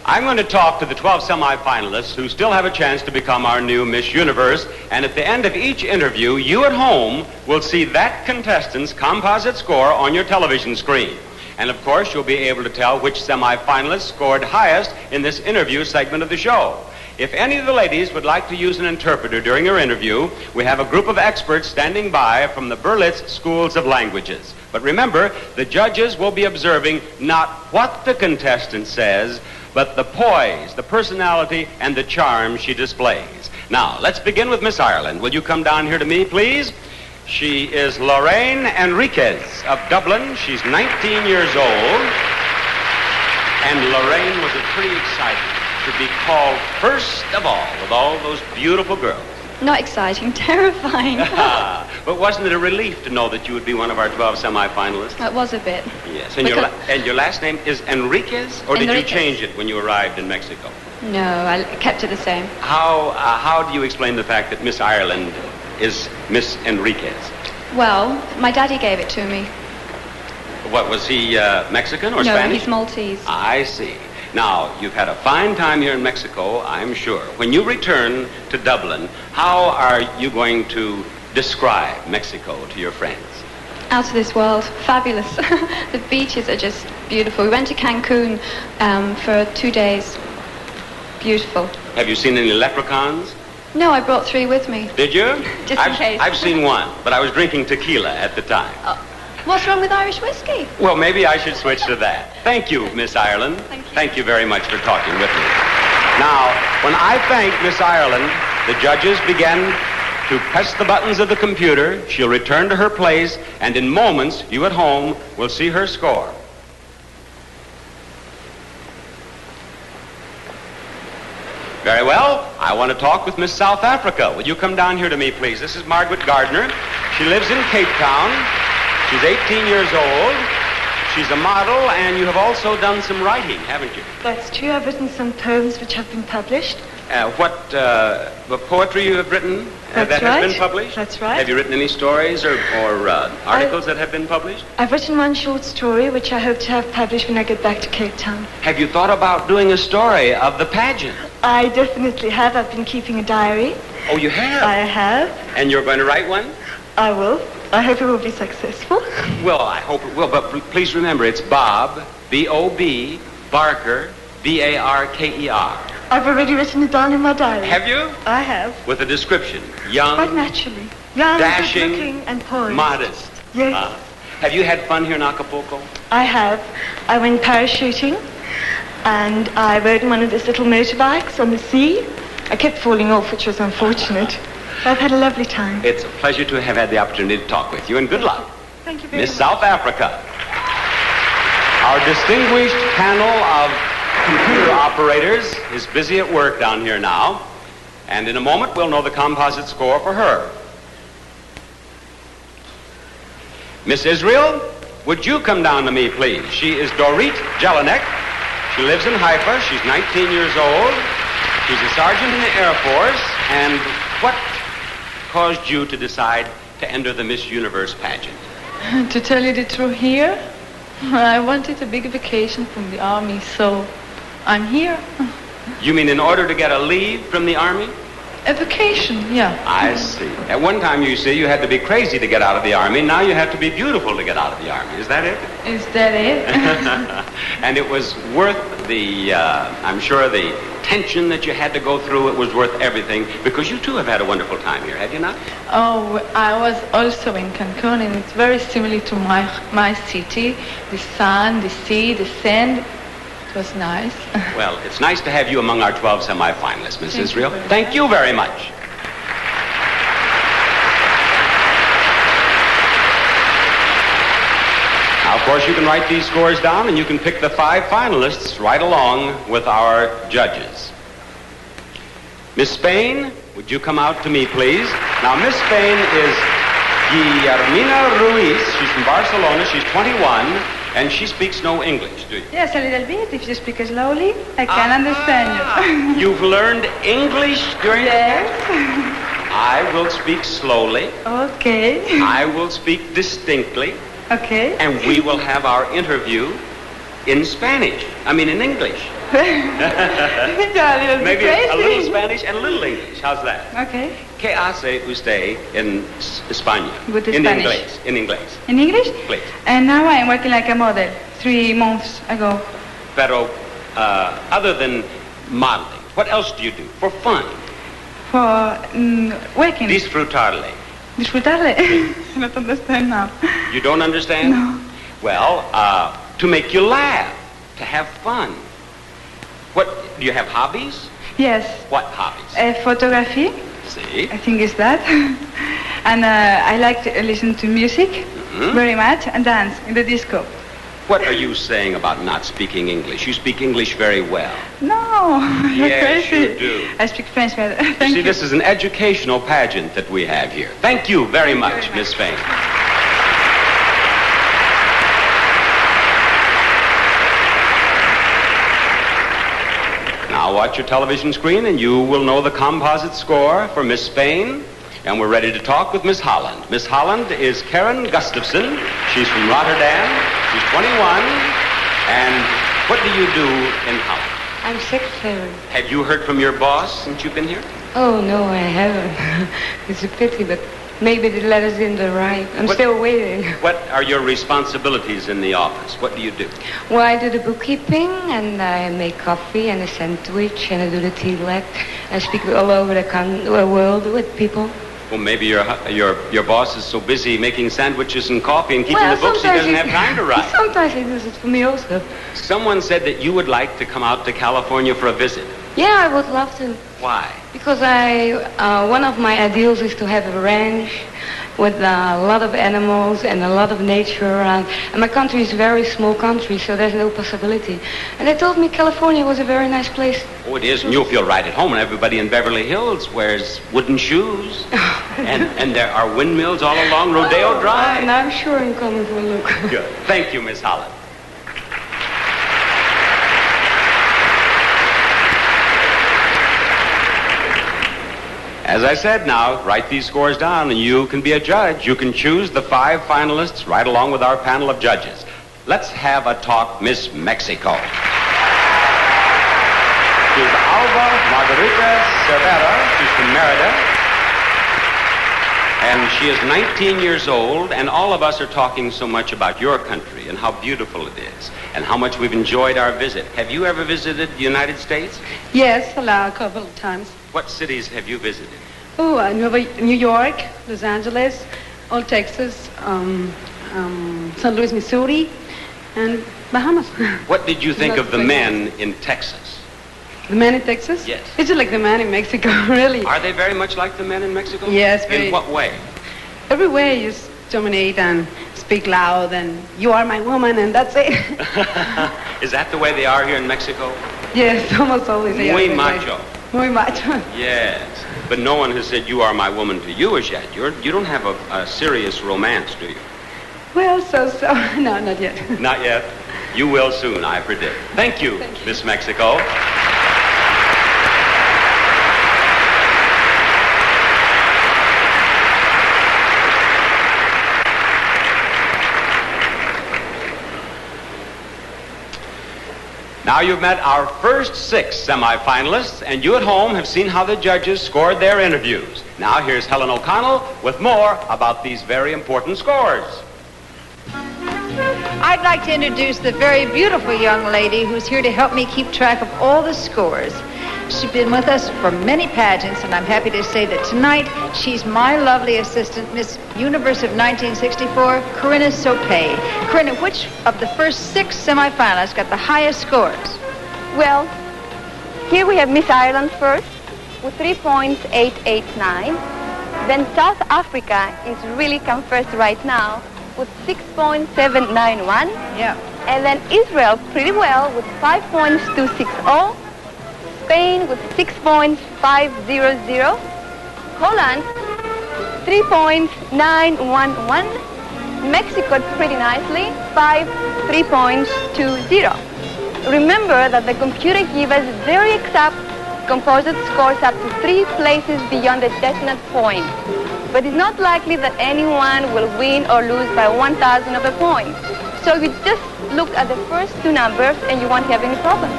I'm going to talk to the 12 semifinalists who still have a chance to become our new Miss Universe, and at the end of each interview, you at home will see that contestant's composite score on your television screen. And of course, you'll be able to tell which semifinalist scored highest in this interview segment of the show. If any of the ladies would like to use an interpreter during your interview, we have a group of experts standing by from the Berlitz Schools of Languages. But remember, the judges will be observing not what the contestant says, but the poise, the personality, and the charm she displays. Now, let's begin with Miss Ireland. Will you come down here to me, please? She is Lorraine Enriquez of Dublin. She's 19 years old. And Lorraine was pretty excited to be called first of all with all those beautiful girls. Not exciting, terrifying. But wasn't it a relief to know that you would be one of our 12 semifinalists? It was a bit. Yes, and your last name is Enriquez? Or did you change it when you arrived in Mexico? No, I kept it the same. How do you explain the fact that Miss Ireland is Miss Enriquez? Well, my daddy gave it to me. What, was he Mexican or Spanish? No, he's Maltese. I see. Now, you've had a fine time here in Mexico, I'm sure. When you return to Dublin, how are you going to describe Mexico to your friends? Out of this world. Fabulous. The beaches are just beautiful. We went to Cancun for 2 days. Beautiful. Have you seen any leprechauns? No, I brought 3 with me. Did you? Just in case. I've seen one, but I was drinking tequila at the time. Oh. What's wrong with Irish whiskey? Well, maybe I should switch to that. Thank you, Miss Ireland. Thank you. Thank you very much for talking with me. Now, when I thank Miss Ireland, the judges begin to press the buttons of the computer. She'll return to her place, and in moments, you at home will see her score. Very well. I want to talk with Miss South Africa. Will you come down here to me, please? This is Margaret Gardner. She lives in Cape Town. She's 18 years old. She's a model, and you have also done some writing, haven't you? That's true. I've written some poems which have been published. What poetry you have written that right. has been published? That's right. Have you written any stories or articles that have been published? I've written one short story which I hope to have published when I get back to Cape Town. Have you thought about doing a story of the pageant? I definitely have. I've been keeping a diary. Oh, you have? I have. And you're going to write one? I will. I hope it will be successful. Well, I hope it will, but please remember, it's Bob, B-O-B, Barker, B-A-R-K-E-R. I've already written it down in my diary. Have you? I have. With a description. Young, quite naturally. Young, dashing, good-looking, and poised. modest. Yes. Have you had fun here in Acapulco? I have. I went parachuting, and I rode in one of those little motorbikes on the sea. I kept falling off, which was unfortunate. I've had a lovely time. It's a pleasure to have had the opportunity to talk with you, and good luck. Thank you very much. Miss South Africa. Our distinguished panel of computer operators is busy at work down here now, and in a moment we'll know the composite score for her. Miss Israel, would you come down to me, please? She is Dorit Jelinek. She lives in Haifa. She's 19 years old. She's a sergeant in the Air Force. And what caused you to decide to enter the Miss Universe pageant? To tell you the truth, here, I wanted a big vacation from the army, so I'm here. You mean in order to get a leave from the army? A vacation, yeah. I see. At one time, you see, you had to be crazy to get out of the army. Now you have to be beautiful to get out of the army. Is that it? Is that it? And it was worth the, I'm sure, the tension that you had to go through. It was worth everything, because you too have had a wonderful time here, have you not? Oh, I was also in Cancun, and it's very similar to my city. The sun, the sea, the sand. It was nice. Well, it's nice to have you among our 12 semifinalists, Miss Israel. Thank you very much. Now, of course, you can write these scores down, and you can pick the 5 finalists right along with our judges. Miss Spain, would you come out to me, please? Now, Miss Spain is Guillermina Ruiz. She's from Barcelona. She's 21, and she speaks no English, do you? Yes, a little bit. If you speak slowly, I can understand you. You've learned English during Yes. I will speak slowly. Okay. I will speak distinctly. Okay. And we will have our interview in Spanish. I mean, in English. Maybe a little Spanish and a little English. How's that? Okay. ¿Qué hace usted en España? With in Spanish. English. In English. In English? Please. And now I'm working like a model 3 months ago. Pero, other than modeling, what else do you do for fun? For working. Disfrutarle. Disfrutarle. I don't understand now. You don't understand? No. Well, to make you laugh, to have fun. What, do you have hobbies? Yes. What hobbies? Photography. See? I think it's that. And I like to listen to music very much and dance in the disco. What are you saying about not speaking English? You speak English very well. No, you're Yes, crazy. you do. I speak French better. You Thank see, you. this is an educational pageant that we have here. Thank you very much, Miss Fain. Now watch your television screen and you will know the composite score for Miss Spain. And we're ready to talk with Miss Holland. Miss Holland is Karen Gustafson. She's from Rotterdam. She's 21. And what do you do in Holland? I'm secretary. Have you heard from your boss since you've been here? Oh, no, I haven't. It's a pity, but maybe the letters didn't arrive. I'm still waiting. What are your responsibilities in the office? What do you do? Well, I do the bookkeeping, and I make coffee and a sandwich, and I do the tea let. I speak all over the world with people. Well, maybe your boss is so busy making sandwiches and coffee and keeping Well, the books he sometimes doesn't have time to write. Sometimes he does it for me also. Someone said that you would like to come out to California for a visit. Yeah, I would love to. Why? Because one of my ideals is to have a ranch with a lot of animals and a lot of nature around. And my country is a very small country, so there's no possibility. And they told me California was a very nice place. Oh, it is, and you'll feel right at home. And everybody in Beverly Hills wears wooden shoes. and there are windmills all along Rodeo Drive. And I'm sure I'm coming for a look. Good. Thank you, Miss Holland. As I said, now, write these scores down and you can be a judge. You can choose the 5 finalists right along with our panel of judges. Let's have a talk, Miss Mexico. She's Alba Margarita Cervera. She's from Merida. And she is 19 years old, and all of us are talking so much about your country and how beautiful it is and how much we've enjoyed our visit. Have you ever visited the United States? Yes, a couple of times. What cities have you visited? Oh, New York, Los Angeles, Old Texas, St. Louis, Missouri, and Bahamas. What did you think of the men in Texas? The men in Texas? Yes. It's just like the men in Mexico, really. Are they very much like the men in Mexico? Yes, very. In what way? Every way you just dominate and speak loud and you are my woman and that's it. Is that the way they are here in Mexico? Yes, almost always. they are Muy that way. macho. Muy macho. Yes. But no one has said you are my woman to you as yet. You don't have a serious romance, do you? Well, so. No, not yet. Not yet. You will soon, I predict. Thank you, Miss Mexico. Now you've met our first 6 semifinalists, and you at home have seen how the judges scored their interviews. Now here's Helen O'Connell with more about these very important scores. I'd like to introduce the very beautiful young lady who's here to help me keep track of all the scores. She's been with us for many pageants, and I'm happy to say that tonight she's my lovely assistant, Miss Universo of 1964, Corinna Sopé. Corinna, which of the first 6 semifinalists got the highest scores? Well, here we have Miss Ireland first with 3.889. Then South Africa is really come first right now with 6.791. Yeah. And then Israel pretty well with 5.260. Spain with 6.500. Holland 3.911. Mexico pretty nicely 3.20. Remember that the computer gives us very exact composite scores up to 3 places beyond the decimal point. But it's not likely that anyone will win or lose by 1,000 of a point. So you just look at the first 2 numbers and you won't have any problem.